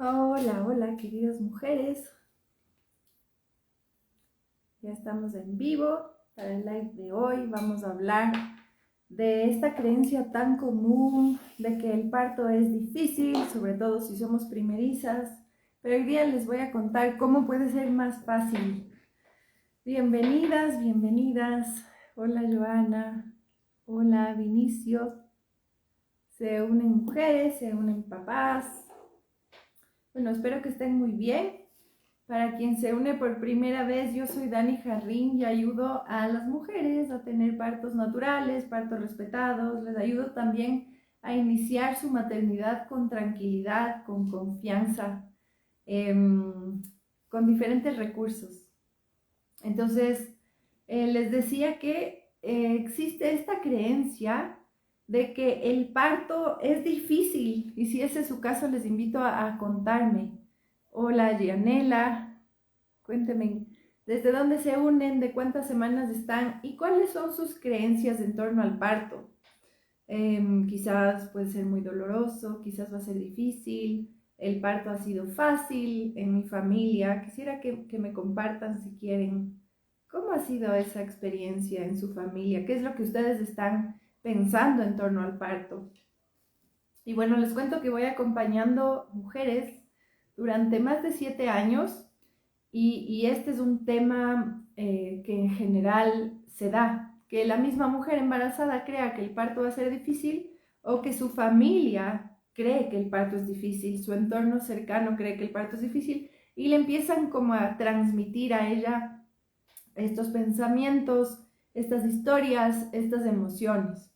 Hola, hola, queridas mujeres. Ya estamos en vivo para el live de hoy. Vamos a hablar de esta creencia tan común de que el parto es difícil, sobre todo si somos primerizas. Pero hoy día les voy a contar cómo puede ser más fácil. Bienvenidas, bienvenidas. Hola, Joana. Hola, Vinicio. Se unen mujeres, se unen papás. Bueno, espero que estén muy bien. Para quien se une por primera vez, yo soy Dani Jarrín y ayudo a las mujeres a tener partos naturales, partos respetados. Les ayudo también a iniciar su maternidad con tranquilidad, con confianza, con diferentes recursos. Entonces, les decía que existe esta creencia de que el parto es difícil y si ese es su caso, les invito a contarme. Hola, Gianela. Cuéntenme, ¿desde dónde se unen? ¿De cuántas semanas están? ¿Y cuáles son sus creencias en torno al parto? Quizás puede ser muy doloroso, quizás va a ser difícil, el parto ha sido fácil en mi familia. Quisiera que me compartan si quieren cómo ha sido esa experiencia en su familia, qué es lo que ustedes están pensando en torno al parto. Y bueno, les cuento que voy acompañando mujeres durante más de 7 años y este es un tema que en general se da, que la misma mujer embarazada crea que el parto va a ser difícil o que su familia cree que el parto es difícil, su entorno cercano cree que el parto es difícil y le empiezan como a transmitir a ella estos pensamientos, estas historias, estas emociones.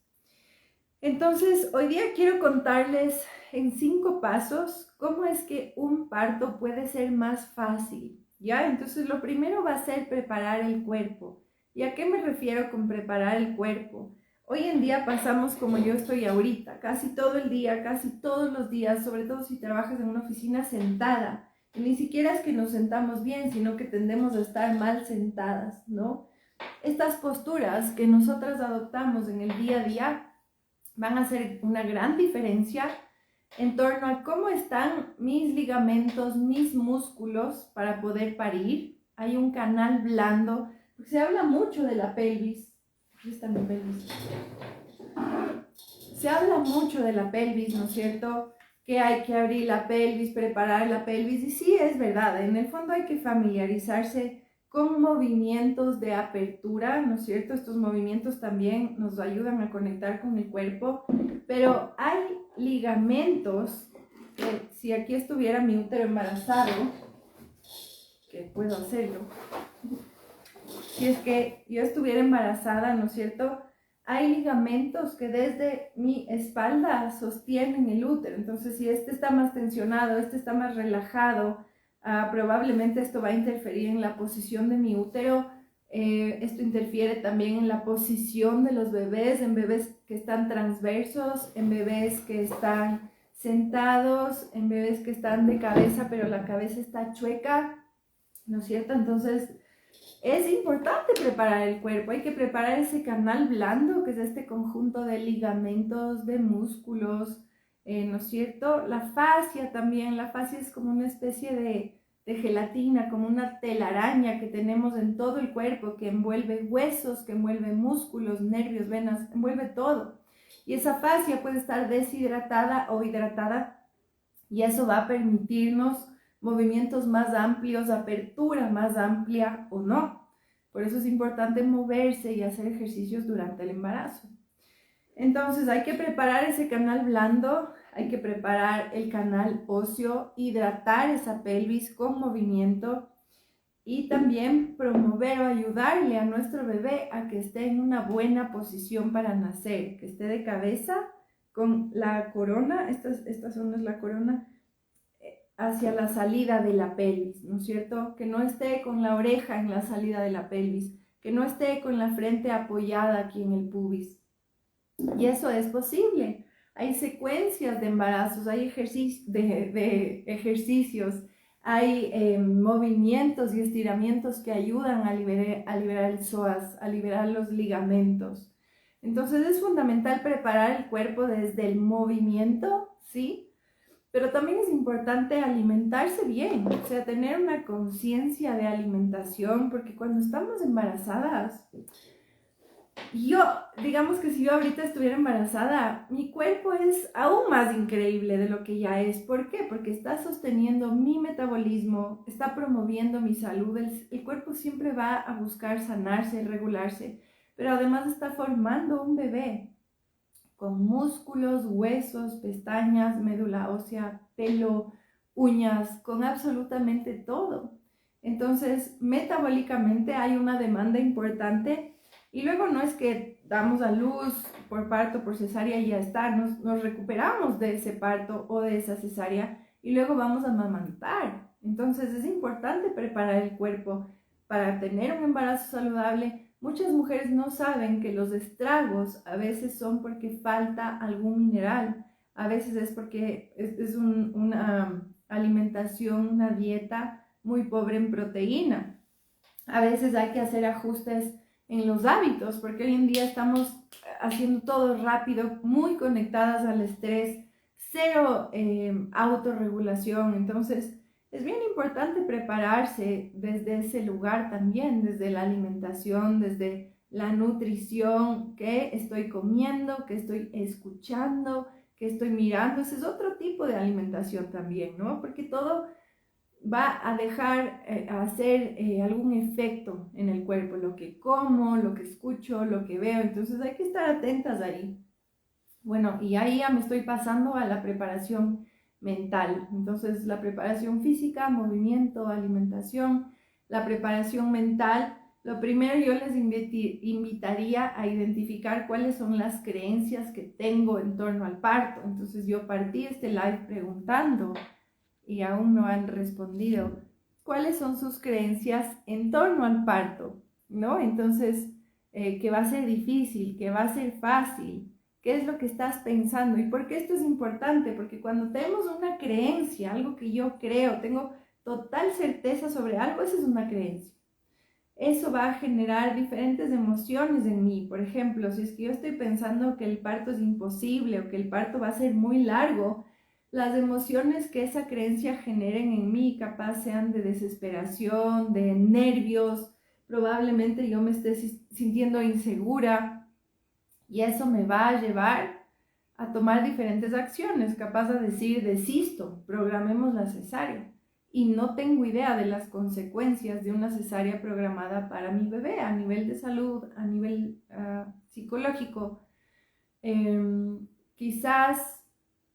Entonces, hoy día quiero contarles en 5 pasos cómo es que un parto puede ser más fácil, ¿ya? Entonces, lo primero va a ser preparar el cuerpo. ¿Y a qué me refiero con preparar el cuerpo? Hoy en día pasamos como yo estoy ahorita, casi todo el día, casi todos los días, sobre todo si trabajas en una oficina sentada. Y ni siquiera es que nos sentamos bien, sino que tendemos a estar mal sentadas, ¿no? Estas posturas que nosotras adoptamos en el día a día van a hacer una gran diferencia en torno a cómo están mis ligamentos, mis músculos para poder parir. Hay un canal blando, porque se habla mucho de la pelvis. Aquí está mi pelvis. Se habla mucho de la pelvis, ¿no es cierto? Que hay que abrir la pelvis, preparar la pelvis, y sí, es verdad, en el fondo hay que familiarizarse con movimientos de apertura, ¿no es cierto? Estos movimientos también nos ayudan a conectar con el cuerpo, pero hay ligamentos que si aquí estuviera mi útero embarazado, que puedo hacerlo, si es que yo estuviera embarazada, ¿no es cierto? Hay ligamentos que desde mi espalda sostienen el útero. Entonces, si este está más tensionado, este está más relajado, probablemente esto va a interferir en la posición de mi útero. Esto interfiere también en la posición de los bebés, en bebés que están transversos, en bebés que están sentados, en bebés que están de cabeza, pero la cabeza está chueca, ¿no es cierto? Entonces, es importante preparar el cuerpo, hay que preparar ese canal blando, que es este conjunto de ligamentos, de músculos, ¿no es cierto? La fascia también, la fascia es como una especie de gelatina, como una telaraña que tenemos en todo el cuerpo, que envuelve huesos, que envuelve músculos, nervios, venas, envuelve todo. Y esa fascia puede estar deshidratada o hidratada, y eso va a permitirnos movimientos más amplios, apertura más amplia o no. Por eso es importante moverse y hacer ejercicios durante el embarazo. Entonces hay que preparar ese canal blando, hay que preparar el canal óseo, hidratar esa pelvis con movimiento y también promover o ayudarle a nuestro bebé a que esté en una buena posición para nacer, que esté de cabeza con la corona, esta zona es la corona, hacia la salida de la pelvis, ¿no es cierto? Que no esté con la oreja en la salida de la pelvis, que no esté con la frente apoyada aquí en el pubis. Y eso es posible. Hay secuencias de embarazos, hay ejercicios, hay movimientos y estiramientos que ayudan a liberar el psoas, a liberar los ligamentos. Entonces es fundamental preparar el cuerpo desde el movimiento, ¿sí? Pero también es importante alimentarse bien, o sea, tener una conciencia de alimentación, porque cuando estamos embarazadas, digamos que si yo ahorita estuviera embarazada, mi cuerpo es aún más increíble de lo que ya es. ¿Por qué? Porque está sosteniendo mi metabolismo, está promoviendo mi salud. El cuerpo siempre va a buscar sanarse, regularse, pero además está formando un bebé con músculos, huesos, pestañas, médula ósea, pelo, uñas, con absolutamente todo. Entonces, metabólicamente hay una demanda importante y luego no es que damos a luz por parto, por cesárea y ya está, nos recuperamos de ese parto o de esa cesárea y luego vamos a amamantar. Entonces, es importante preparar el cuerpo para tener un embarazo saludable. Muchas mujeres no saben que los estragos a veces son porque falta algún mineral, a veces es porque es una alimentación, una dieta muy pobre en proteína. A veces hay que hacer ajustes en los hábitos, porque hoy en día estamos haciendo todo rápido, muy conectadas al estrés, cero autorregulación. Entonces, es bien importante prepararse desde ese lugar también, desde la alimentación, desde la nutrición, qué estoy comiendo, qué estoy escuchando, qué estoy mirando. Ese es otro tipo de alimentación también, ¿no? Porque todo va a dejar hacer algún efecto en el cuerpo, lo que como, lo que escucho, lo que veo. Entonces hay que estar atentas ahí. Bueno, y ahí ya me estoy pasando a la preparación mental. Entonces, la preparación física, movimiento, alimentación, la preparación mental. Lo primero yo les invitaría a identificar cuáles son las creencias que tengo en torno al parto. Entonces, yo partí este live preguntando y aún no han respondido cuáles son sus creencias en torno al parto, ¿no? Entonces, que va a ser difícil, que va a ser fácil. ¿Qué es lo que estás pensando? ¿Y por qué esto es importante? Porque cuando tenemos una creencia, algo que yo creo, tengo total certeza sobre algo, esa es una creencia. Eso va a generar diferentes emociones en mí. Por ejemplo, si es que yo estoy pensando que el parto es imposible o que el parto va a ser muy largo, las emociones que esa creencia generen en mí, capaz sean de desesperación, de nervios, probablemente yo me esté sintiendo insegura, y eso me va a llevar a tomar diferentes acciones, capaz de decir, desisto, programemos la cesárea. Y no tengo idea de las consecuencias de una cesárea programada para mi bebé a nivel de salud, a nivel psicológico. Quizás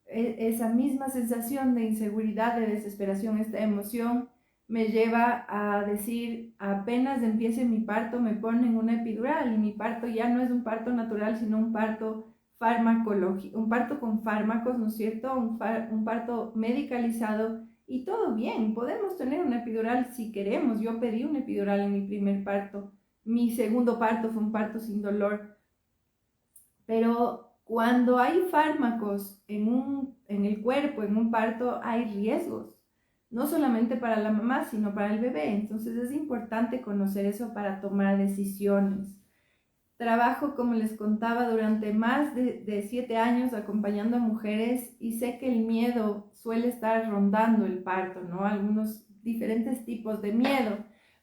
esa misma sensación de inseguridad, de desesperación, esta emoción me lleva a decir, apenas empiece mi parto me ponen una epidural y mi parto ya no es un parto natural, sino un parto farmacológico, un parto con fármacos, ¿no es cierto? Un parto medicalizado y todo bien, podemos tener una epidural si queremos. Yo pedí una epidural en mi primer parto, mi segundo parto fue un parto sin dolor, pero cuando hay fármacos en el cuerpo, en un parto, hay riesgos no solamente para la mamá, sino para el bebé. Entonces es importante conocer eso para tomar decisiones. Trabajo, como les contaba, durante más de 7 años acompañando a mujeres y sé que el miedo suele estar rondando el parto, ¿no? Algunos diferentes tipos de miedo.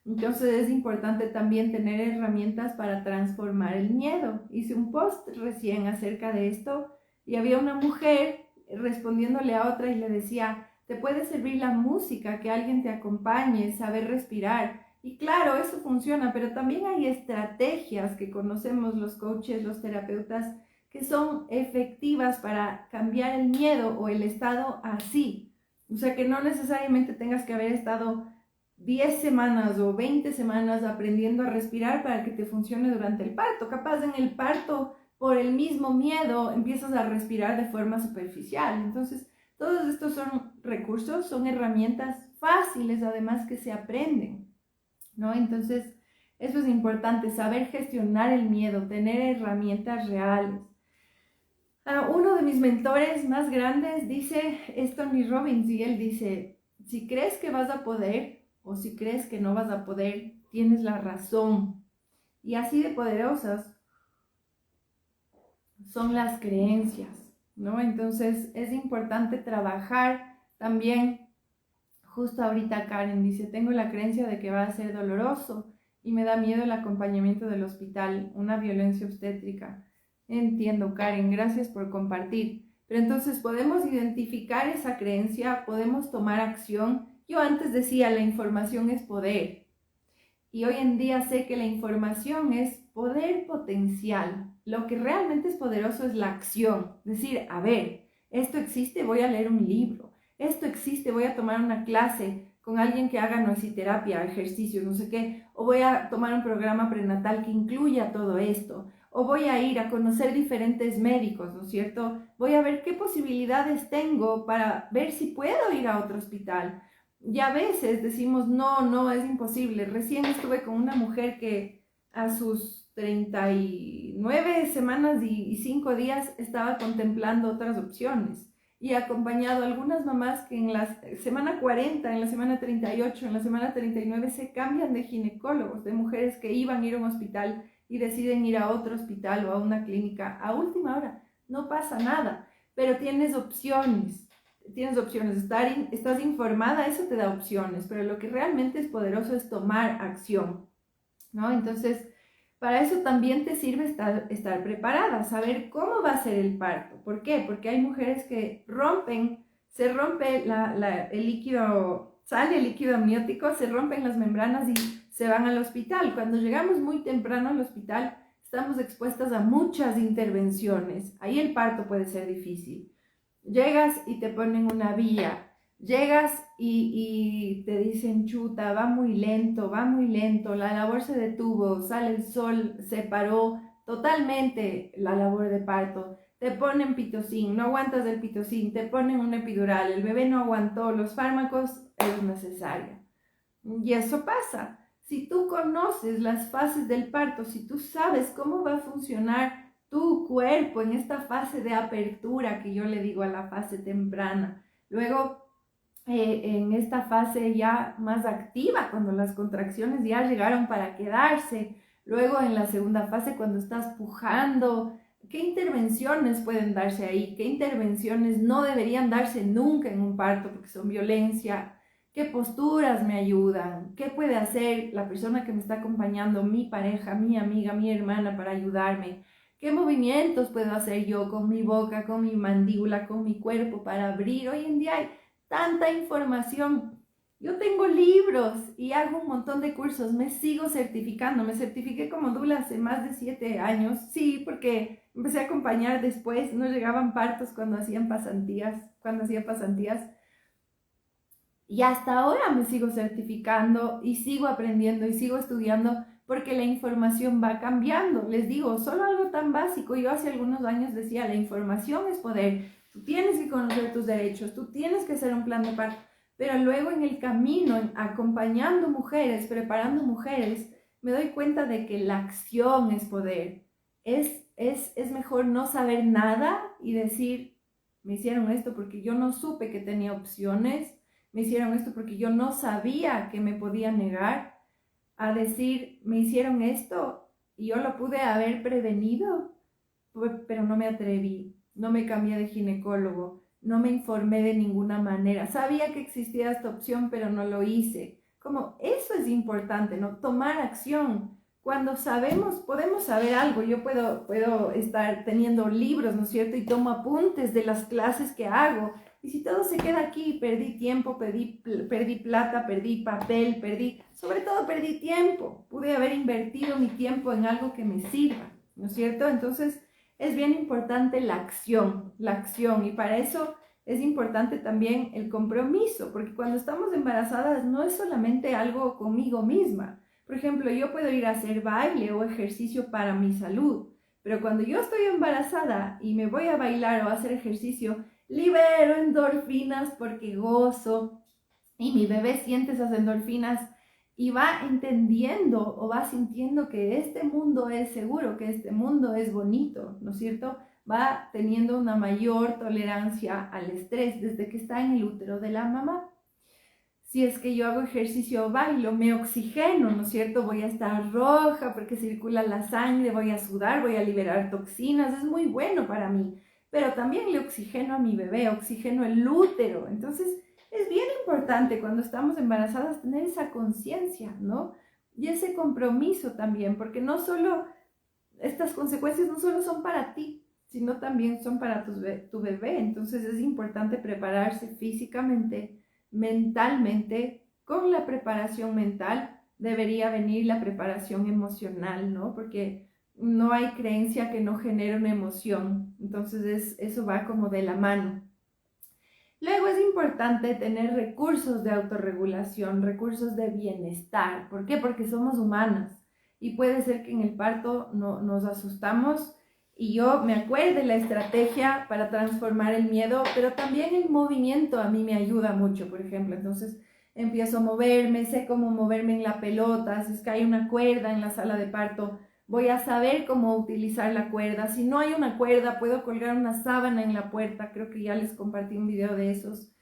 Entonces es importante también tener herramientas para transformar el miedo. Hice un post recién acerca de esto y había una mujer respondiéndole a otra y le decía, te puede servir la música, que alguien te acompañe, saber respirar. Y claro, eso funciona, pero también hay estrategias que conocemos los coaches, los terapeutas, que son efectivas para cambiar el miedo o el estado así. O sea, que no necesariamente tengas que haber estado 10 semanas o 20 semanas aprendiendo a respirar para que te funcione durante el parto. Capaz en el parto, por el mismo miedo, empiezas a respirar de forma superficial. Entonces, todos estos son recursos, son herramientas fáciles, además que se aprenden, ¿no? Entonces, eso es importante, saber gestionar el miedo, tener herramientas reales. Uno de mis mentores más grandes dice, es Tony Robbins, y él dice, si crees que vas a poder o si crees que no vas a poder, tienes la razón. Y así de poderosas son las creencias. ¿no? Entonces es importante trabajar también. Justo ahorita Karen dice, tengo la creencia de que va a ser doloroso y me da miedo el acompañamiento del hospital, una violencia obstétrica. Entiendo, Karen, gracias por compartir. Pero entonces podemos identificar esa creencia, podemos tomar acción. Yo antes decía, la información es poder. Y hoy en día sé que la información es poder potencial. Lo que realmente es poderoso es la acción. Decir, a ver, esto existe, voy a leer un libro. Esto existe, voy a tomar una clase con alguien que haga noesiterapia, ejercicios, no sé qué. O voy a tomar un programa prenatal que incluya todo esto. O voy a ir a conocer diferentes médicos, ¿no es cierto? Voy a ver qué posibilidades tengo para ver si puedo ir a otro hospital. Y a veces decimos, no, es imposible. Recién estuve con una mujer que a sus 39 semanas y 5 días estaba contemplando otras opciones. Y he acompañado a algunas mamás que en la semana 40, en la semana 38, en la semana 39 se cambian de ginecólogos, de mujeres que iban a ir a un hospital y deciden ir a otro hospital o a una clínica a última hora. No pasa nada, pero tienes opciones. Estás informada, eso te da opciones, pero lo que realmente es poderoso es tomar acción, ¿no? Entonces, para eso también te sirve estar preparada, saber cómo va a ser el parto. ¿Por qué? Porque hay mujeres que se rompe el líquido, sale el líquido amniótico, se rompen las membranas y se van al hospital. Cuando llegamos muy temprano al hospital, estamos expuestas a muchas intervenciones. Ahí el parto puede ser difícil. Llegas y te ponen una vía, llegas y te dicen, chuta, va muy lento, la labor se detuvo, sale el sol, se paró totalmente la labor de parto. Te ponen pitocin, no aguantas el pitocin, te ponen una epidural, el bebé no aguantó, los fármacos es necesario. Y eso pasa. Si tú conoces las fases del parto, si tú sabes cómo va a funcionar tu cuerpo en esta fase de apertura que yo le digo a la fase temprana, luego en esta fase ya más activa, cuando las contracciones ya llegaron para quedarse, luego en la segunda fase cuando estás pujando, ¿qué intervenciones pueden darse ahí? ¿Qué intervenciones no deberían darse nunca en un parto porque son violencia? ¿Qué posturas me ayudan? ¿Qué puede hacer la persona que me está acompañando, mi pareja, mi amiga, mi hermana para ayudarme? ¿Qué movimientos puedo hacer yo con mi boca, con mi mandíbula, con mi cuerpo para abrir? Hoy en día hay tanta información. Yo tengo libros y hago un montón de cursos, me sigo certificando, me certifiqué como doula hace más de 7 años, sí, porque empecé a acompañar después, no llegaban partos cuando hacía pasantías, y hasta ahora me sigo certificando y sigo aprendiendo y sigo estudiando porque la información va cambiando. Les digo, solo algo tan básico. Yo hace algunos años decía, la información es poder. Tú tienes que conocer tus derechos, tú tienes que hacer un plan de parto. Pero luego en el camino, acompañando mujeres, preparando mujeres, me doy cuenta de que la acción es poder. Es mejor no saber nada y decir, me hicieron esto porque yo no supe que tenía opciones, me hicieron esto porque yo no sabía que me podía negar, a decir, me hicieron esto y yo lo pude haber prevenido, pero no me atreví, no me cambié de ginecólogo, no me informé de ninguna manera, sabía que existía esta opción, pero no lo hice. Como eso es importante, ¿no? Tomar acción. Cuando sabemos, podemos saber algo. Yo puedo estar teniendo libros, ¿no es cierto? Y tomo apuntes de las clases que hago. Y si todo se queda aquí, perdí tiempo, perdí plata, perdí papel, sobre todo perdí tiempo. Pude haber invertido mi tiempo en algo que me sirva, ¿no es cierto? Entonces, es bien importante la acción, y para eso es importante también el compromiso, porque cuando estamos embarazadas no es solamente algo conmigo misma. Por ejemplo, yo puedo ir a hacer baile o ejercicio para mi salud, pero cuando yo estoy embarazada y me voy a bailar o a hacer ejercicio, libero endorfinas porque gozo y mi bebé siente esas endorfinas y va entendiendo o va sintiendo que este mundo es seguro, que este mundo es bonito, ¿no es cierto? Va teniendo una mayor tolerancia al estrés desde que está en el útero de la mamá. Si es que yo hago ejercicio o bailo, me oxigeno, ¿no es cierto? Voy a estar roja porque circula la sangre, voy a sudar, voy a liberar toxinas, es muy bueno para mí. pero también le oxigeno a mi bebé, oxigeno el útero. Entonces, es bien importante cuando estamos embarazadas tener esa conciencia, ¿no? Y ese compromiso también, porque no solo, estas consecuencias no solo son para ti, sino también son para tu bebé. Entonces es importante prepararse físicamente, mentalmente. Con la preparación mental debería venir la preparación emocional, ¿no? Porque no hay creencia que no genere una emoción. Entonces eso va como de la mano. Luego es importante tener recursos de autorregulación, recursos de bienestar. ¿Por qué? Porque somos humanas y puede ser que en el parto nos asustamos y yo me acuerde la estrategia para transformar el miedo, pero también el movimiento a mí me ayuda mucho, por ejemplo. Entonces empiezo a moverme, sé cómo moverme en la pelota, si es que hay una cuerda en la sala de parto, voy a saber cómo utilizar la cuerda. Si no hay una cuerda, puedo colgar una sábana en la puerta. Creo que ya les compartí un video de esos.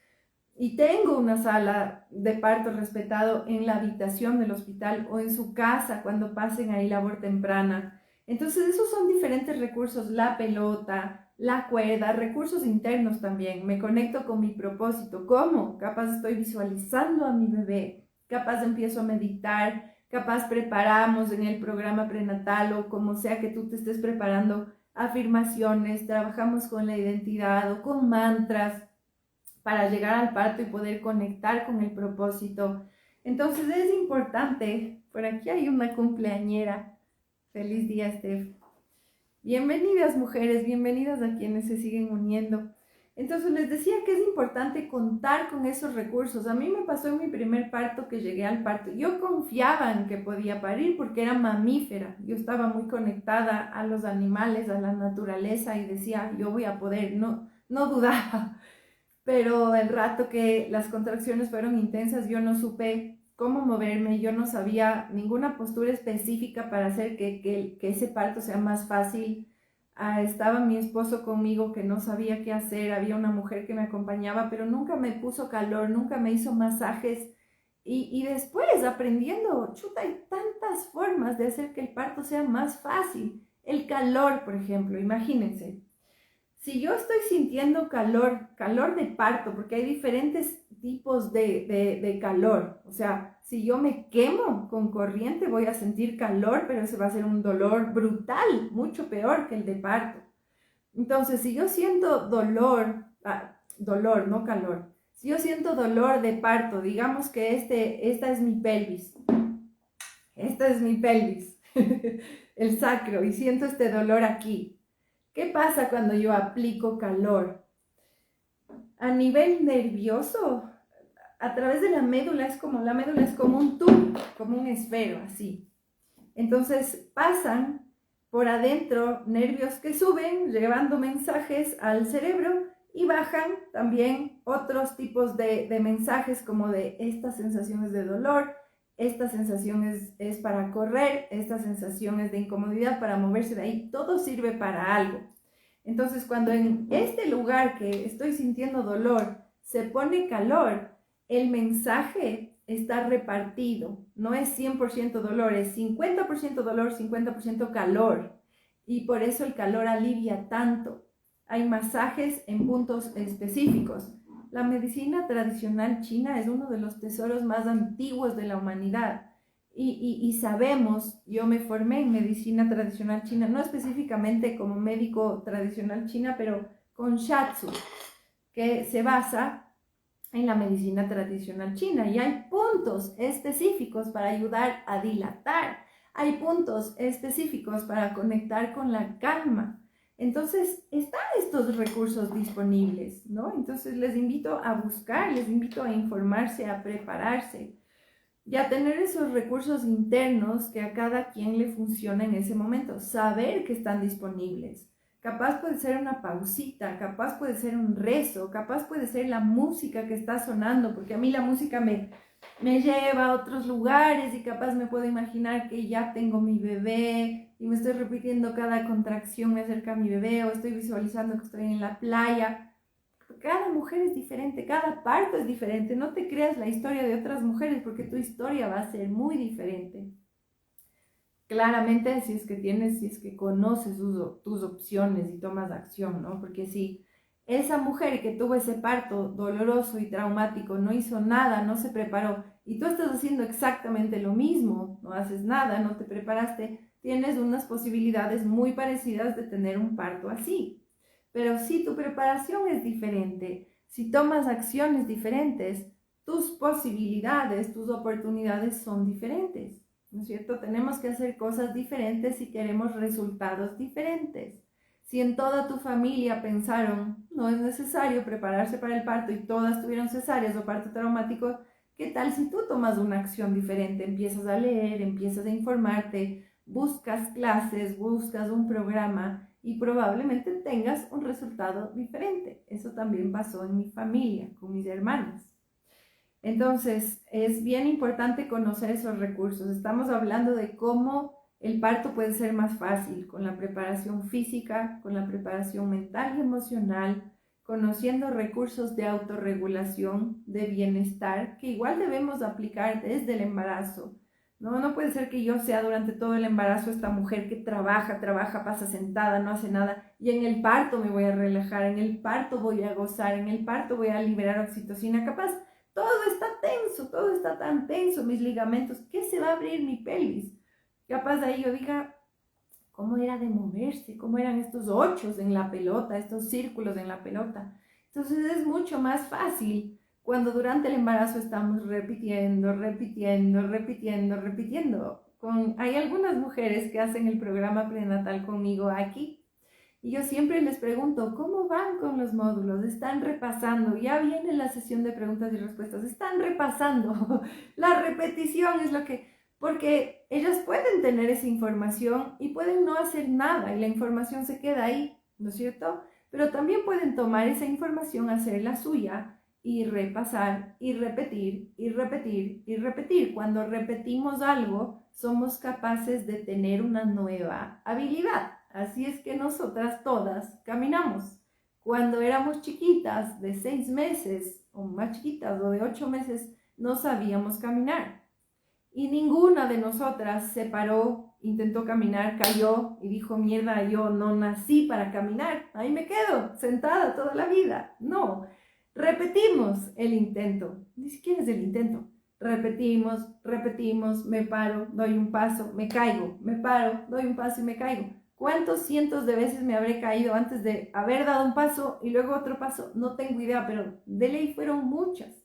Y tengo una sala de parto respetado en la habitación del hospital o en su casa cuando pasen ahí labor temprana. Entonces esos son diferentes recursos, la pelota, la cuerda, recursos internos también. Me conecto con mi propósito. ¿Cómo? Capaz estoy visualizando a mi bebé, capaz empiezo a meditar, capaz preparamos en el programa prenatal o como sea que tú te estés preparando afirmaciones, trabajamos con la identidad o con mantras para llegar al parto y poder conectar con el propósito. Entonces es importante, por aquí hay una cumpleañera. Feliz día, Steph. Bienvenidas mujeres, bienvenidas a quienes se siguen uniendo. Entonces les decía que es importante contar con esos recursos. A mí me pasó en mi primer parto que llegué al parto. Yo confiaba en que podía parir porque era mamífera. Yo estaba muy conectada a los animales, a la naturaleza y decía, yo voy a poder, no dudaba. Pero el rato que las contracciones fueron intensas, yo no supe cómo moverme, yo no sabía ninguna postura específica para hacer que ese parto sea más fácil. Estaba mi esposo conmigo que no sabía qué hacer, había una mujer que me acompañaba, pero nunca me puso calor, nunca me hizo masajes. Y después aprendiendo, chuta, hay tantas formas de hacer que el parto sea más fácil. El calor, por ejemplo, imagínense. Si yo estoy sintiendo calor de parto, porque hay diferentes tipos de calor, o sea, si yo me quemo con corriente voy a sentir calor, pero ese va a ser un dolor brutal, mucho peor que el de parto. Entonces, si yo siento dolor, no calor, si yo siento dolor de parto, digamos que esta es mi pelvis, el sacro, y siento este dolor aquí. ¿Qué pasa cuando yo aplico calor? A nivel nervioso, a través de la médula es como un tubo, como un esfero, así. Entonces pasan por adentro nervios que suben, llevando mensajes al cerebro y bajan también otros tipos de mensajes como de estas sensaciones de dolor, esta sensación es para correr, esta sensación es de incomodidad para moverse de ahí, todo sirve para algo. Entonces, cuando en este lugar que estoy sintiendo dolor se pone calor, el mensaje está repartido. No es 100% dolor, es 50% dolor, 50% calor. Y por eso el calor alivia tanto. Hay masajes en puntos específicos. La medicina tradicional china es uno de los tesoros más antiguos de la humanidad. Y sabemos, yo me formé en medicina tradicional china, no específicamente como médico tradicional china, pero con Shatsu, que se basa en la medicina tradicional china. Y hay puntos específicos para ayudar a dilatar, hay puntos específicos para conectar con la calma. Entonces, están estos recursos disponibles, ¿no? Entonces, les invito a buscar, les invito a informarse, a prepararse y a tener esos recursos internos que a cada quien le funciona en ese momento, saber que están disponibles. Capaz puede ser una pausita, capaz puede ser un rezo, capaz puede ser la música que está sonando, porque a mí la música me lleva a otros lugares y capaz me puedo imaginar que ya tengo mi bebé y me estoy repitiendo cada contracción, me acerca a mi bebé o estoy visualizando que estoy en la playa. Cada mujer es diferente, cada parto es diferente. No te creas la historia de otras mujeres porque tu historia va a ser muy diferente. claramente si es que conoces tus opciones y tomas acción, ¿no? Porque si esa mujer que tuvo ese parto doloroso y traumático no hizo nada, no se preparó, y tú estás haciendo exactamente lo mismo, no haces nada, no te preparaste, tienes unas posibilidades muy parecidas de tener un parto así. Pero si tu preparación es diferente, si tomas acciones diferentes, tus posibilidades, tus oportunidades son diferentes, ¿no es cierto? Tenemos que hacer cosas diferentes si queremos resultados diferentes. Si en toda tu familia pensaron, no es necesario prepararse para el parto y todas tuvieron cesáreas o parto traumático, ¿qué tal si tú tomas una acción diferente? Empiezas a leer, empiezas a informarte, buscas clases, buscas un programa y probablemente tengas un resultado diferente. Eso también pasó en mi familia, con mis hermanas. Entonces, es bien importante conocer esos recursos. Estamos hablando de cómo el parto puede ser más fácil con la preparación física, con la preparación mental y emocional, conociendo recursos de autorregulación, de bienestar, que igual debemos aplicar desde el embarazo. No puede ser que yo sea durante todo el embarazo esta mujer que trabaja, pasa sentada, no hace nada, y en el parto me voy a relajar, en el parto voy a gozar, en el parto voy a liberar oxitocina, capaz. Todo está tenso, todo está tan tenso, mis ligamentos, ¿qué se va a abrir mi pelvis? Capaz de ahí yo diga, ¿cómo era de moverse? ¿Cómo eran estos ochos en la pelota, estos círculos en la pelota? Entonces es mucho más fácil cuando durante el embarazo estamos repitiendo. Hay algunas mujeres que hacen el programa prenatal conmigo aquí. Y yo siempre les pregunto, ¿cómo van con los módulos? ¿Están repasando? Ya viene la sesión de preguntas y respuestas. ¿Están repasando? La repetición es lo que... Porque ellas pueden tener esa información y pueden no hacer nada y la información se queda ahí, ¿no es cierto? Pero también pueden tomar esa información, hacer la suya y repasar y repetir y repetir y repetir. Cuando repetimos algo, somos capaces de tener una nueva habilidad. Así es que nosotras todas caminamos. Cuando éramos chiquitas, de 6 meses o más chiquitas o de 8 meses, no sabíamos caminar. Y ninguna de nosotras se paró, intentó caminar, cayó y dijo, mierda, yo no nací para caminar, ahí me quedo sentada toda la vida. No, repetimos el intento, ni siquiera es el intento. Repetimos, me paro, doy un paso, me caigo, me paro, doy un paso y me caigo. ¿Cuántos cientos de veces me habré caído antes de haber dado un paso y luego otro paso? No tengo idea, pero de ley fueron muchas.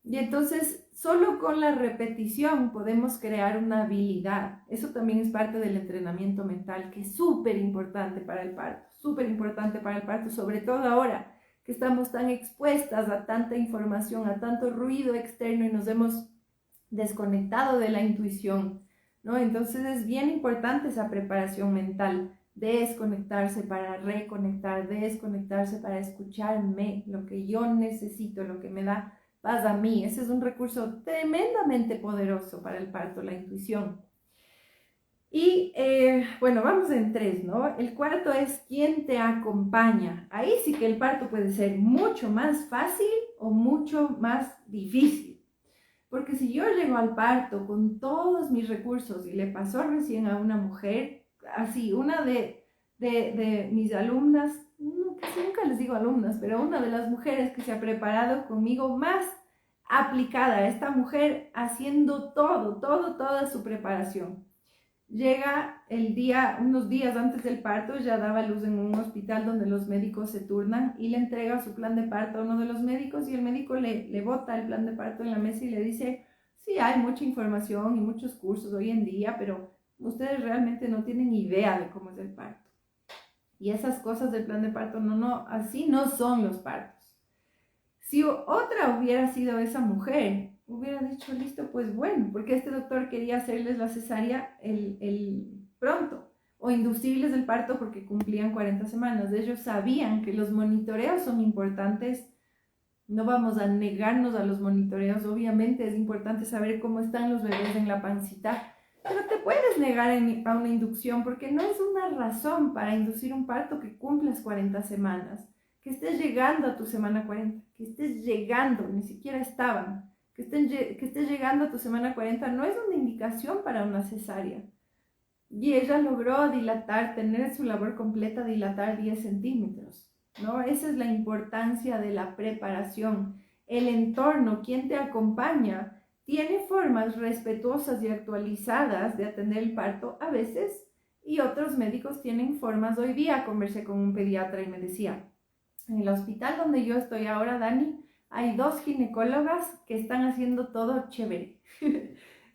Y entonces, solo con la repetición podemos crear una habilidad. Eso también es parte del entrenamiento mental, que es súper importante para el parto, sobre todo ahora que estamos tan expuestas a tanta información, a tanto ruido externo y nos hemos desconectado de la intuición, ¿no? Entonces es bien importante esa preparación mental, desconectarse para reconectar, desconectarse para escucharme, lo que yo necesito, lo que me da paz a mí. Ese es un recurso tremendamente poderoso para el parto, la intuición. Y bueno, vamos en 3, ¿no? El cuarto es quién te acompaña. Ahí sí que el parto puede ser mucho más fácil o mucho más difícil. Porque si yo llego al parto con todos mis recursos y le pasó recién a una mujer, así, una de mis alumnas, casi nunca les digo alumnas, pero una de las mujeres que se ha preparado conmigo más aplicada, esta mujer haciendo toda su preparación. Llega el día, unos días antes del parto, ya daba luz en un hospital donde los médicos se turnan y le entrega su plan de parto a uno de los médicos y el médico le bota el plan de parto en la mesa y le dice, sí, hay mucha información y muchos cursos hoy en día, pero ustedes realmente no tienen idea de cómo es el parto. Y esas cosas del plan de parto, así no son los partos. Si otra hubiera sido esa mujer, hubiera dicho, listo, pues bueno, porque este doctor quería hacerles la cesárea el pronto, o inducirles el parto porque cumplían 40 semanas. Ellos sabían que los monitoreos son importantes, no vamos a negarnos a los monitoreos, obviamente es importante saber cómo están los bebés en la pancita, pero te puedes negar a una inducción porque no es una razón para inducir un parto que cumplas 40 semanas. Que estés llegando a tu semana 40, que estés llegando, ni siquiera estaban, que estés llegando a tu semana 40 no es una indicación para una cesárea. y ella logró dilatar, tener su labor completa, dilatar 10 centímetros, ¿no? Esa es la importancia de la preparación. El entorno, quien te acompaña, tiene formas respetuosas y actualizadas de atender el parto a veces, y otros médicos tienen formas. Hoy día conversé con un pediatra y me decía, en el hospital donde yo estoy ahora, Dani, hay 2 ginecólogas que están haciendo todo chévere.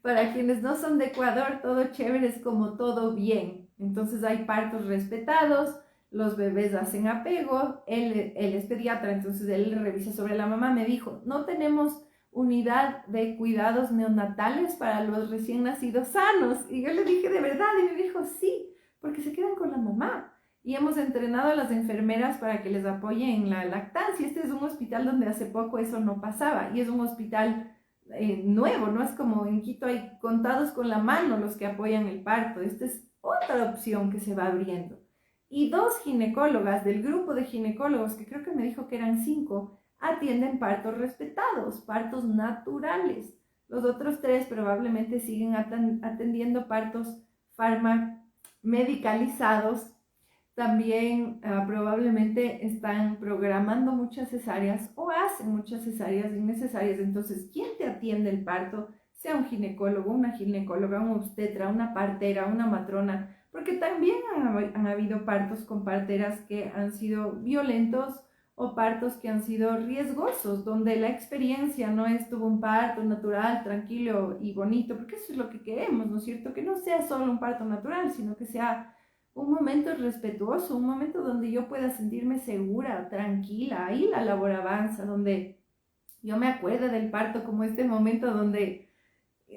Para quienes no son de Ecuador, todo chévere es como todo bien. Entonces hay partos respetados, los bebés hacen apego, él es pediatra, entonces él revisa sobre la mamá. Me dijo, no tenemos unidad de cuidados neonatales para los recién nacidos sanos. Y yo le dije, ¿de verdad? Y me dijo, sí, porque se quedan con la mamá. Y hemos entrenado a las enfermeras para que les apoyen en la lactancia. Este es un hospital donde hace poco eso no pasaba, y es un hospital nuevo, ¿no? Es como en Quito hay contados con la mano los que apoyan el parto. Esta es otra opción que se va abriendo. Y 2 ginecólogas del grupo de ginecólogos, que creo que me dijo que eran 5, atienden partos respetados, partos naturales. Los otros 3 probablemente siguen atendiendo partos medicalizados. También probablemente están programando muchas cesáreas o hacen muchas cesáreas innecesarias. Entonces, ¿quién te atiende el parto? Sea un ginecólogo, una ginecóloga, un obstetra, una partera, una matrona, porque también han habido partos con parteras que han sido violentos o partos que han sido riesgosos, donde la experiencia no estuvo un parto natural, tranquilo y bonito, porque eso es lo que queremos, ¿no es cierto? Que no sea solo un parto natural, sino que sea un momento respetuoso, un momento donde yo pueda sentirme segura, tranquila. Ahí la labor avanza, donde yo me acuerdo del parto como este momento donde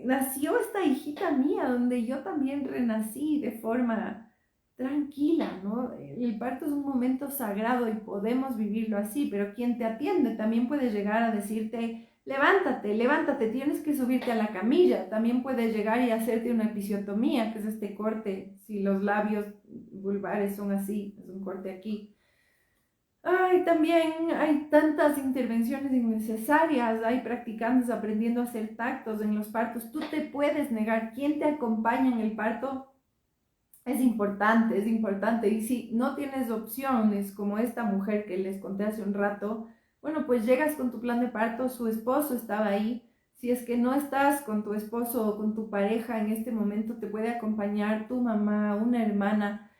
nació esta hijita mía, donde yo también renací de forma tranquila, ¿no? El parto es un momento sagrado y podemos vivirlo así, pero quien te atiende también puede llegar a decirte, levántate, levántate, tienes que subirte a la camilla. También puede llegar y hacerte una episiotomía, que es este corte, si los labios vulvares son así, es un corte aquí. Ay, también hay tantas intervenciones innecesarias, hay practicantes aprendiendo a hacer tactos en los partos. Tú te puedes negar. ¿Quién te acompaña en el parto? Es importante, es importante. Y si no tienes opciones como esta mujer que les conté hace un rato, bueno, pues llegas con tu plan de parto, su esposo estaba ahí. Si es que no estás con tu esposo o con tu pareja en este momento, te puede acompañar tu mamá, una hermana,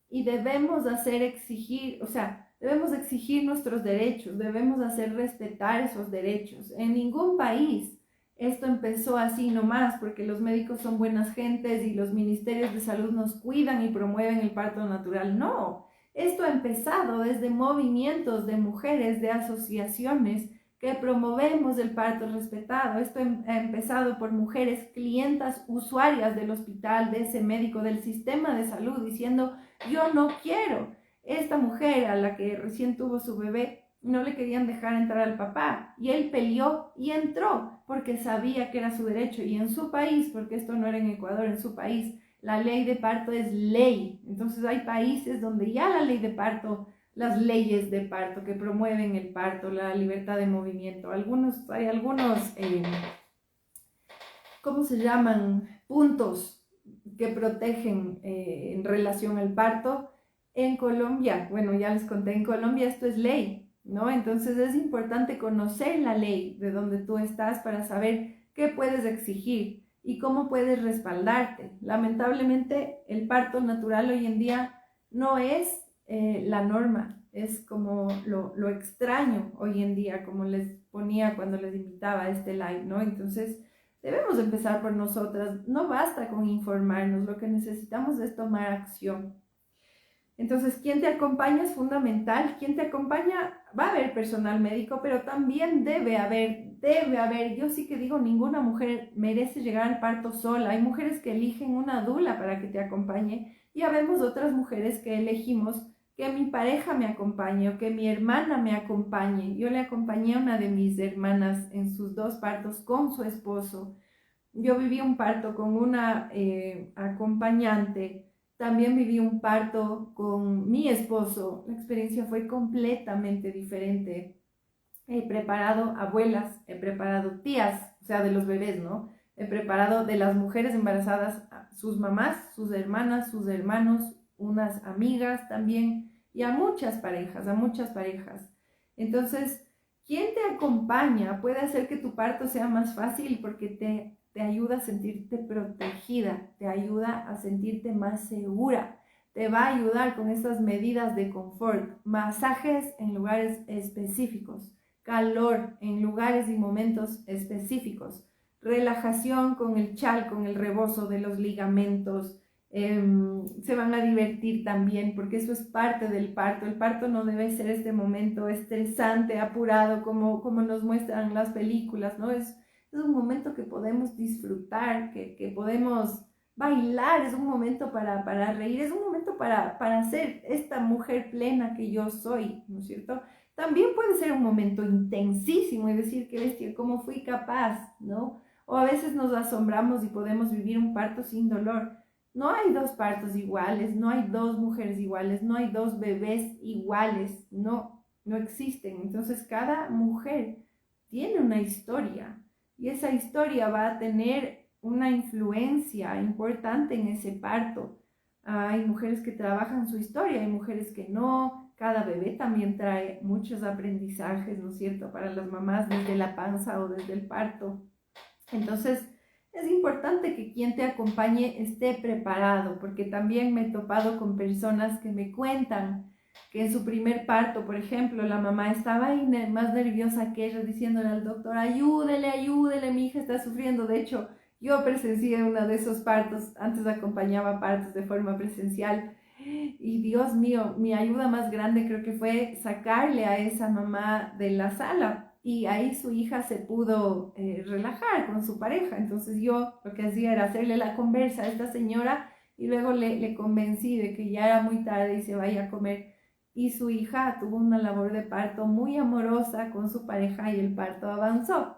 y debemos hacer exigir, o sea, debemos exigir nuestros derechos, debemos hacer respetar esos derechos. En ningún país esto empezó así nomás porque los médicos son buenas gentes y los ministerios de salud nos cuidan y promueven el parto natural. No, esto ha empezado desde movimientos de mujeres, de asociaciones que promovemos el parto respetado. Esto ha empezado por mujeres clientas, usuarias del hospital, de ese médico, del sistema de salud, diciendo, yo no quiero. Esta mujer a la que recién tuvo su bebé, no le querían dejar entrar al papá, y él peleó y entró porque sabía que era su derecho. Y en su país, porque esto no era en Ecuador, en su país la ley de parto es ley. Entonces hay países donde ya la ley de parto, las leyes de parto que promueven el parto, la libertad de movimiento, hay algunos ¿cómo se llaman? Puntos que protegen en relación al parto. En Colombia, bueno, ya les conté, en Colombia esto es ley, ¿no? Entonces es importante conocer la ley de donde tú estás para saber qué puedes exigir y cómo puedes respaldarte. Lamentablemente, el parto natural hoy en día no es la norma, es como lo extraño hoy en día, como les ponía cuando les invitaba a este live, ¿no? Entonces, debemos empezar por nosotras. No basta con informarnos, lo que necesitamos es tomar acción. Entonces, ¿quién te acompaña es fundamental? ¿Quién te acompaña? Va a haber personal médico, pero también debe haber. Yo sí que digo, ninguna mujer merece llegar al parto sola. Hay mujeres que eligen una dula para que te acompañe y habemos otras mujeres que elegimos que mi pareja me acompañe o que mi hermana me acompañe. Yo le acompañé a una de mis hermanas en sus 2 partos con su esposo. Yo viví un parto con una acompañante, también viví un parto con mi esposo. La experiencia fue completamente diferente. He preparado abuelas, he preparado tías, o sea, de los bebés, ¿no? he preparado de las mujeres embarazadas, a sus mamás, sus hermanas, sus hermanos, unas amigas también, y a muchas parejas, a muchas parejas. Entonces, ¿quién te acompaña? Puede hacer que tu parto sea más fácil porque te ayuda a sentirte protegida, te ayuda a sentirte más segura, te va a ayudar con estas medidas de confort, masajes en lugares específicos, calor en lugares y momentos específicos, relajación con el chal, con el rebozo de los ligamentos. Se van a divertir también porque eso es parte del parto. El parto no debe ser este momento estresante, apurado como nos muestran las películas, ¿no? Es un momento que podemos disfrutar, que podemos bailar, es un momento para reír, es un momento para ser esta mujer plena que yo soy, ¿no es cierto? También puede ser un momento intensísimo y decir, qué bestia, cómo fui capaz, ¿no? O a veces nos asombramos y podemos vivir un parto sin dolor. No hay dos partos iguales, no hay dos mujeres iguales, no hay dos bebés iguales, no existen. Entonces cada mujer tiene una historia y esa historia va a tener una influencia importante en ese parto. Hay mujeres que trabajan su historia, hay mujeres que no. Cada bebé también trae muchos aprendizajes, ¿no es cierto?, para las mamás desde la panza o desde el parto. Entonces, es importante que quien te acompañe esté preparado, porque también me he topado con personas que me cuentan que en su primer parto, por ejemplo, la mamá estaba ahí más nerviosa que ella, diciéndole al doctor, ayúdele, ayúdele, mi hija está sufriendo. De hecho, yo presencié uno de esos partos, antes acompañaba partos de forma presencial, y Dios mío, mi ayuda más grande creo que fue sacarle a esa mamá de la sala, y ahí su hija se pudo relajar con su pareja. Entonces yo lo que hacía era hacerle la conversa a esta señora y luego le convencí de que ya era muy tarde y se vaya a comer. Y su hija tuvo una labor de parto muy amorosa con su pareja y el parto avanzó.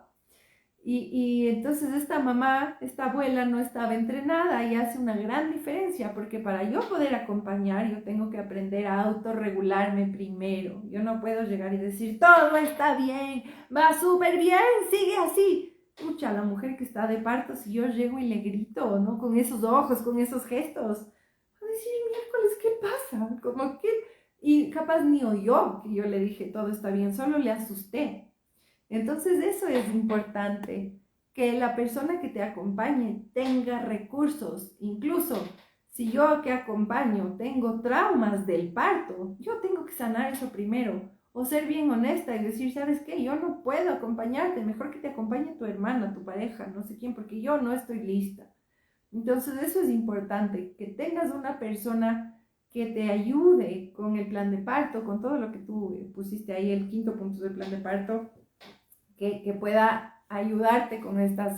Y entonces esta mamá, esta abuela no estaba entrenada y hace una gran diferencia, porque para yo poder acompañar, yo tengo que aprender a autorregularme primero. Yo no puedo llegar y decir, todo está bien, va súper bien, sigue así. Escucha, la mujer que está de parto, si yo llego y le grito, ¿no? Con esos ojos, con esos gestos, va a decir, miércoles, ¿qué pasa? Como que... Y capaz ni oyó que yo le dije, todo está bien, solo le asusté. Entonces eso es importante, que la persona que te acompañe tenga recursos. Incluso si yo que acompaño tengo traumas del parto, yo tengo que sanar eso primero. O ser bien honesta y decir, ¿sabes qué? Yo no puedo acompañarte, mejor que te acompañe tu hermana, tu pareja, no sé quién, porque yo no estoy lista. Entonces eso es importante, que tengas una persona que te ayude con el plan de parto, con todo lo que tú pusiste ahí, el quinto punto del plan de parto, que pueda ayudarte con estos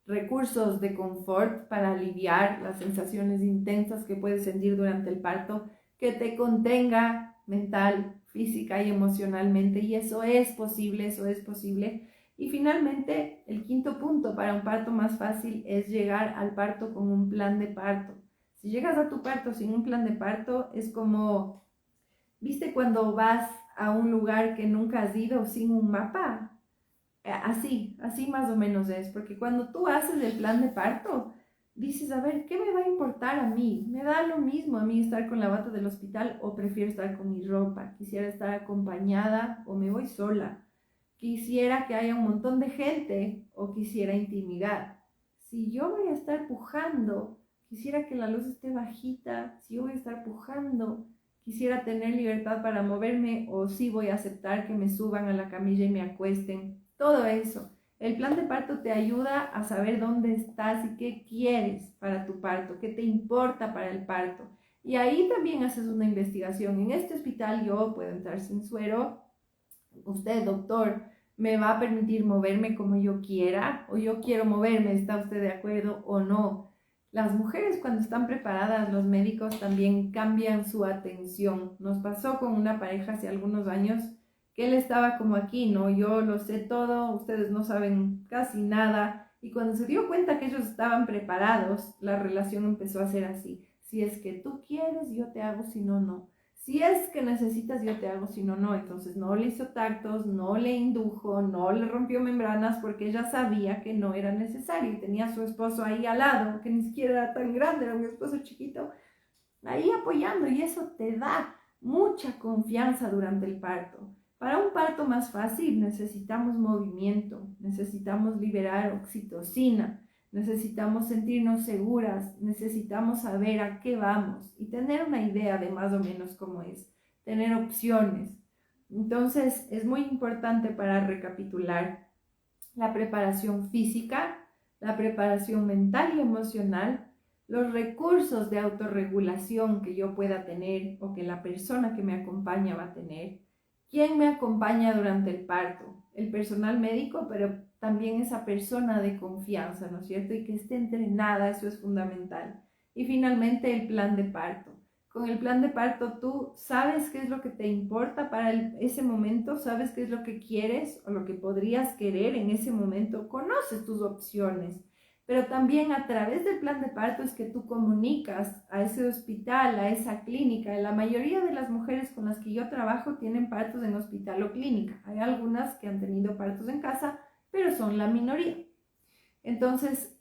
recursos de confort para aliviar las sensaciones intensas que puedes sentir durante el parto, que te contenga mental, física y emocionalmente. Y eso es posible, eso es posible. Y finalmente, el quinto punto para un parto más fácil es llegar al parto con un plan de parto. Si llegas a tu parto sin un plan de parto, es como, ¿viste cuando vas a un lugar que nunca has ido sin un mapa? Así más o menos es, porque cuando tú haces el plan de parto, dices, a ver, ¿qué me va a importar a mí? ¿Me da lo mismo a mí estar con la bata del hospital o prefiero estar con mi ropa? ¿Quisiera estar acompañada o me voy sola? ¿Quisiera que haya un montón de gente o quisiera intimidad? Si yo voy a estar pujando, quisiera que la luz esté bajita. Si yo voy a estar pujando, quisiera tener libertad para moverme, o si voy a aceptar que me suban a la camilla y me acuesten. Todo eso. El plan de parto te ayuda a saber dónde estás y qué quieres para tu parto, qué te importa para el parto. Y ahí también haces una investigación. En este hospital yo puedo entrar sin suero. Usted, doctor, me va a permitir moverme como yo quiera, o yo quiero moverme, ¿está usted de acuerdo o no? Las mujeres, cuando están preparadas, los médicos también cambian su atención. Nos pasó con una pareja hace algunos años que él estaba como aquí, ¿no? Yo lo sé todo, ustedes no saben casi nada. Y cuando se dio cuenta que ellos estaban preparados, la relación empezó a ser así. Si es que tú quieres, yo te hago, si no, no. Si es que necesitas, yo te hago, si no, no. Entonces no le hizo tactos, no le indujo, no le rompió membranas porque ella sabía que no era necesario y tenía a su esposo ahí al lado, que ni siquiera era tan grande, era un esposo chiquito, ahí apoyando, y eso te da mucha confianza durante el parto. Para un parto más fácil necesitamos movimiento, necesitamos liberar oxitocina, necesitamos sentirnos seguras, necesitamos saber a qué vamos y tener una idea de más o menos cómo es, tener opciones. Entonces es muy importante, para recapitular, la preparación física, la preparación mental y emocional, los recursos de autorregulación que yo pueda tener o que la persona que me acompaña va a tener, quién me acompaña durante el parto, el personal médico, pero también esa persona de confianza, ¿no es cierto? Y que esté entrenada, eso es fundamental. Y finalmente el plan de parto. Con el plan de parto tú sabes qué es lo que te importa para ese momento, sabes qué es lo que quieres o lo que podrías querer en ese momento, conoces tus opciones, pero también a través del plan de parto es que tú comunicas a ese hospital, a esa clínica. La mayoría de las mujeres con las que yo trabajo tienen partos en hospital o clínica. Hay algunas que han tenido partos en casa, pero son la minoría. Entonces,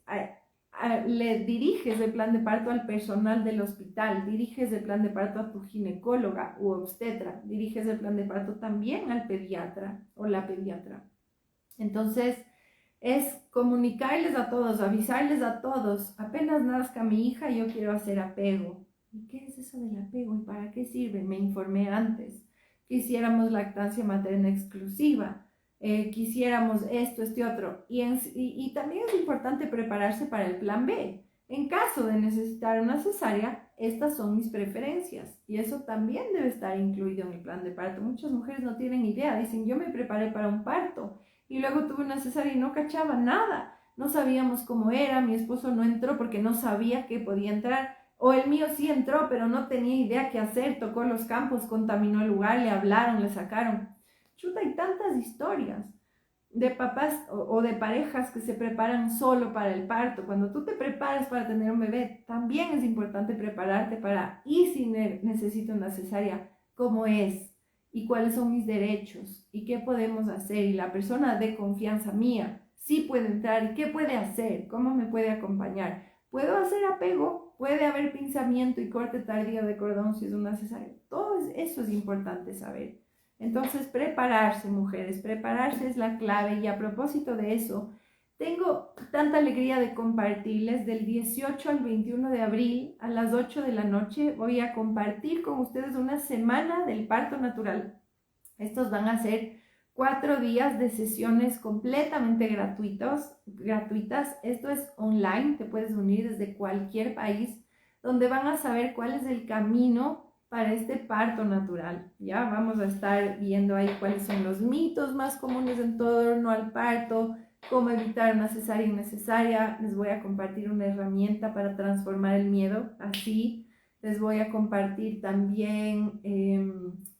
le diriges el plan de parto al personal del hospital, diriges el plan de parto a tu ginecóloga u obstetra, diriges el plan de parto también al pediatra o la pediatra. Entonces, es comunicarles a todos, avisarles a todos, apenas nazca mi hija, yo quiero hacer apego. ¿Y qué es eso del apego? ¿Y para qué sirve? Me informé antes. Quisiéramos lactancia materna exclusiva. Quisiéramos esto, este otro. Y también es importante prepararse para el plan B. En caso de necesitar una cesárea, estas son mis preferencias. Y eso también debe estar incluido en el plan de parto. Muchas mujeres no tienen idea. Dicen, yo me preparé para un parto y luego tuve una cesárea y no cachaba nada. No sabíamos cómo era. Mi esposo no entró porque no sabía que podía entrar. O el mío sí entró, pero no tenía idea qué hacer. Tocó los campos, contaminó el lugar, le hablaron, le sacaron. Chuta, hay tantas historias de papás o de parejas que se preparan solo para el parto. Cuando tú te preparas para tener un bebé, también es importante prepararte para, y si necesito una cesárea, ¿cómo es? ¿Y cuáles son mis derechos? ¿Y qué podemos hacer? Y la persona de confianza mía sí puede entrar. ¿Y qué puede hacer? ¿Cómo me puede acompañar? ¿Puedo hacer apego? ¿Puede haber pinzamiento y corte tardío de cordón si es una cesárea? Todo eso es importante saber. Entonces, prepararse, mujeres, prepararse es la clave. Y a propósito de eso, tengo tanta alegría de compartirles. Del 18 al 21 de abril a las 8 de la noche voy a compartir con ustedes una semana del parto natural. Estos van a ser 4 días de sesiones completamente gratuitas. Esto es online, te puedes unir desde cualquier país, donde van a saber cuál es el camino para este parto natural. Ya vamos a estar viendo ahí cuáles son los mitos más comunes en torno al parto, cómo evitar una cesárea innecesaria. Les voy a compartir una herramienta para transformar el miedo así. Les voy a compartir también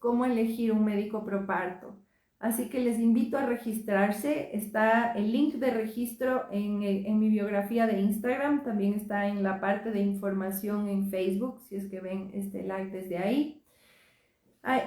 cómo elegir un médico pro parto. Así que les invito a registrarse. Está el link de registro en mi biografía de Instagram. También está en la parte de información en Facebook, si es que ven este live desde ahí.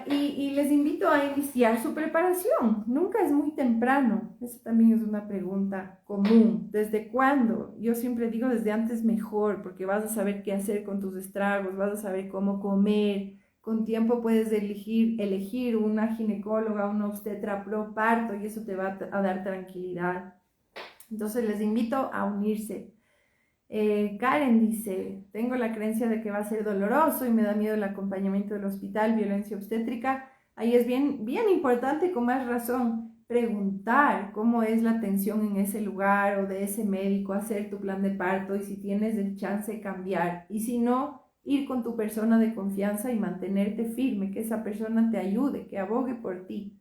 Y les invito a iniciar su preparación. Nunca es muy temprano. Eso también es una pregunta común. ¿Desde cuándo? Yo siempre digo desde antes mejor, porque vas a saber qué hacer con tus estragos, vas a saber cómo comer. Con tiempo puedes elegir una ginecóloga, una obstetra pro parto, y eso te va a dar tranquilidad. Entonces les invito a unirse. Karen dice, tengo la creencia de que va a ser doloroso y me da miedo el acompañamiento del hospital, violencia obstétrica. Ahí es bien importante, con más razón, preguntar cómo es la atención en ese lugar o de ese médico, hacer tu plan de parto y si tienes el chance cambiar. Y si no, ir con tu persona de confianza y mantenerte firme, que esa persona te ayude, que abogue por ti.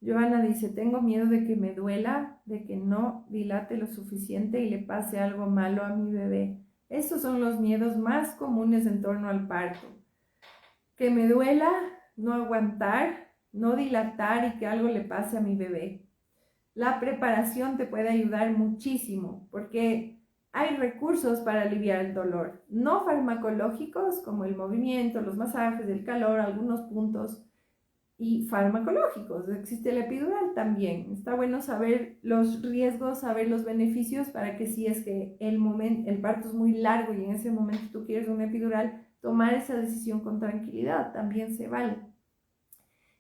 Joana dice, tengo miedo de que me duela, de que no dilate lo suficiente y le pase algo malo a mi bebé. Esos son los miedos más comunes en torno al parto. Que me duela, no aguantar, no dilatar y que algo le pase a mi bebé. La preparación te puede ayudar muchísimo porque hay recursos para aliviar el dolor, no farmacológicos como el movimiento, los masajes, el calor, algunos puntos, y farmacológicos. Existe el epidural también. Está bueno saber los riesgos, saber los beneficios para que si es que el parto es muy largo y en ese momento tú quieres un epidural, tomar esa decisión con tranquilidad también se vale.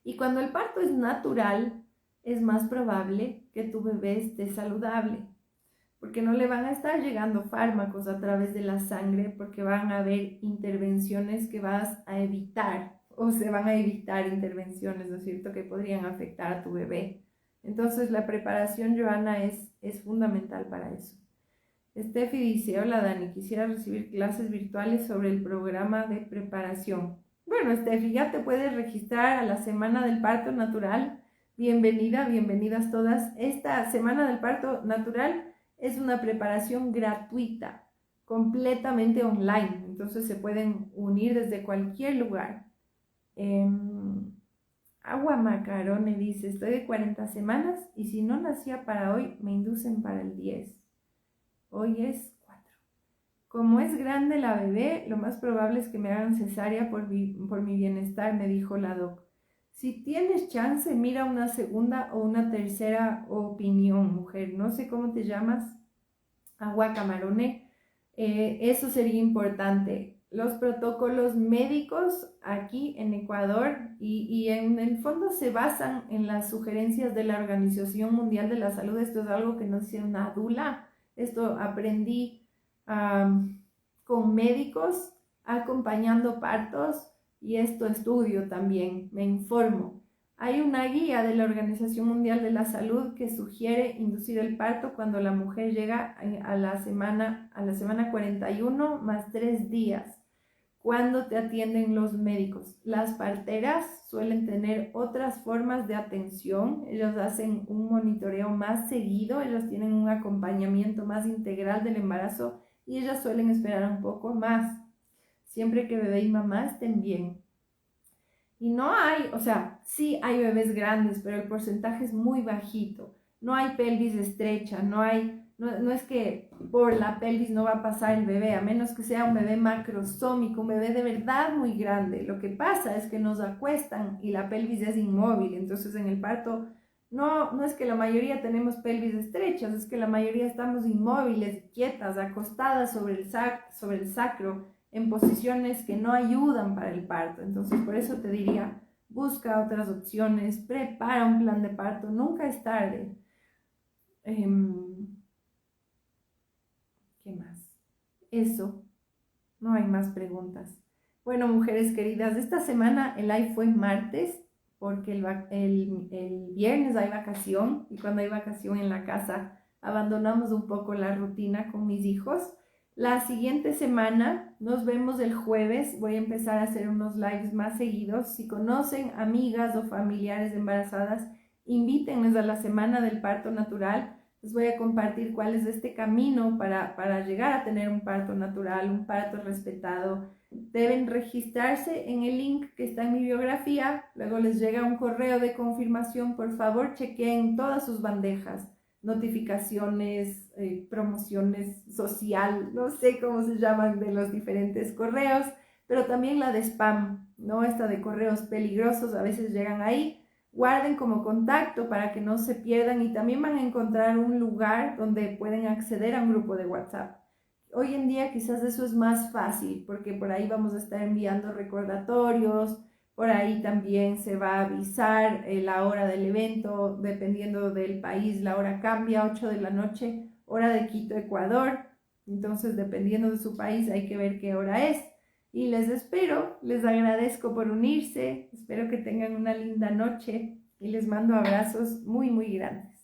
Y cuando el parto es natural, es más probable que tu bebé esté saludable, porque no le van a estar llegando fármacos a través de la sangre, porque van a haber intervenciones que vas a evitar, o se van a evitar intervenciones, ¿no es cierto?, que podrían afectar a tu bebé. Entonces la preparación, Joana, es fundamental para eso. Steffi dice, hola Dani, quisiera recibir clases virtuales sobre el programa de preparación. Bueno, Steffi, ya te puedes registrar a la Semana del Parto Natural. Bienvenida, bienvenidas todas. Esta Semana del Parto Natural es una preparación gratuita, completamente online. Entonces se pueden unir desde cualquier lugar. Agua Macarone dice, estoy de 40 semanas y si no nacía para hoy, me inducen para el 10. Hoy es 4. Como es grande la bebé, lo más probable es que me hagan cesárea por mi bienestar, me dijo la doc. Si tienes chance, mira una segunda o una tercera opinión, mujer. No sé cómo te llamas, Agua Camarone. Eso sería importante. Los protocolos médicos aquí en Ecuador y en el fondo se basan en las sugerencias de la Organización Mundial de la Salud. Esto es algo que no dice una dula. Esto aprendí con médicos acompañando partos y esto estudio también, me informo. Hay una guía de la Organización Mundial de la Salud que sugiere inducir el parto cuando la mujer llega a la semana 41 más 3 días, cuando te atienden los médicos. Las parteras suelen tener otras formas de atención, ellos hacen un monitoreo más seguido, ellos tienen un acompañamiento más integral del embarazo y ellas suelen esperar un poco más, siempre que bebé y mamá estén bien. Y no hay, o sea, sí hay bebés grandes, pero el porcentaje es muy bajito. No hay pelvis estrecha, no es que por la pelvis no va a pasar el bebé, a menos que sea un bebé macrosómico, un bebé de verdad muy grande. Lo que pasa es que nos acuestan y la pelvis es inmóvil, entonces en el parto no es que la mayoría tenemos pelvis estrechas, es que la mayoría estamos inmóviles, quietas, acostadas sobre el sacro, en posiciones que no ayudan para el parto. Entonces, por eso te diría, busca otras opciones, prepara un plan de parto, nunca es tarde. ¿Qué más? Eso, no hay más preguntas. Bueno, mujeres queridas, esta semana el live fue martes, porque el viernes hay vacación, y cuando hay vacación en la casa abandonamos un poco la rutina con mis hijos. La siguiente semana nos vemos el jueves, voy a empezar a hacer unos lives más seguidos. Si conocen amigas o familiares embarazadas, invítenles a la Semana del Parto Natural. Les voy a compartir cuál es este camino para llegar a tener un parto natural, un parto respetado. Deben registrarse en el link que está en mi biografía, luego les llega un correo de confirmación. Por favor, chequen todas sus bandejas, notificaciones, promociones social, no sé cómo se llaman de los diferentes correos, pero también la de spam, ¿no? Esta de correos peligrosos a veces llegan ahí. Guarden como contacto para que no se pierdan y también van a encontrar un lugar donde pueden acceder a un grupo de WhatsApp. Hoy en día quizás eso es más fácil porque por ahí vamos a estar enviando recordatorios, por ahí también se va a avisar la hora del evento, dependiendo del país, la hora cambia, 8 de la noche, hora de Quito, Ecuador. Entonces, dependiendo de su país, hay que ver qué hora es. Y les espero, les agradezco por unirse, espero que tengan una linda noche y les mando abrazos muy, muy grandes.